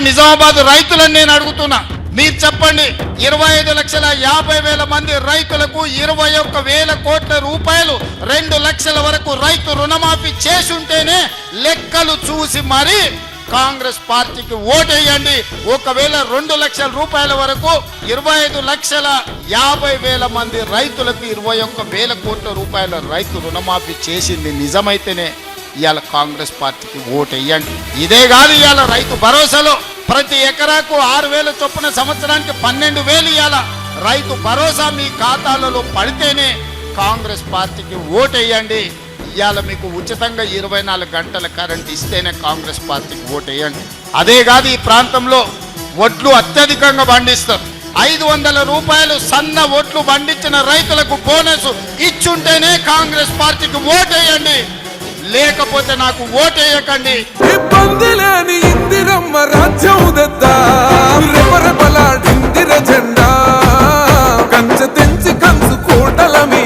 నిజామాబాద్ రైతులను నేను అడుగుతున్నా, మీరు చెప్పండి, 25,50,000 మంది రైతులకు 21,000 కోట్ల రూపాయలు 2 లక్షల వరకు రైతు రుణమాఫీ చేసుంటేనే లెక్కలు చూసి మరి కాంగ్రెస్ పార్టీకి ఓటేయండి. ఒకవేళ 2 లక్షల రూపాయల వరకు 25,50,000 మంది రైతులకు 21,000 కోట్ల రూపాయల రైతు రుణమాఫీ చేసింది నిజమైతేనే ఇవాళ కాంగ్రెస్ పార్టీకి ఓటేయండి. ఇదే కాదు, ఇవాళ రైతు భరోసాలో ప్రతి ఎకరాకు 6,000 చొప్పున సంవత్సరానికి 12,000 ఇవాళ రైతు భరోసా మీ ఖాతాలలో పడితేనే కాంగ్రెస్ పార్టీకి ఓటేయండి. ఇవాళ మీకు ఉచితంగా 24 గంటల కరెంట్ ఇస్తేనే కాంగ్రెస్ పార్టీకి ఓటేయండి. అదే కాదు, ఈ ప్రాంతంలో వడ్లు అత్యధికంగా పండిస్తారు. 500 రూపాయలు సన్న వడ్లు పండించిన రైతులకు బోనస్ ఇచ్చుంటేనే కాంగ్రెస్ పార్టీకి ఓటేయండి, లేకపోతే నాకు ఓటేయకండి. ఇబ్బంది లేని ఇందిరమ్మ రాజ్యం రెపరెపలాడిందిర జెండా కంచె తెంచి కంచు కోటల మీద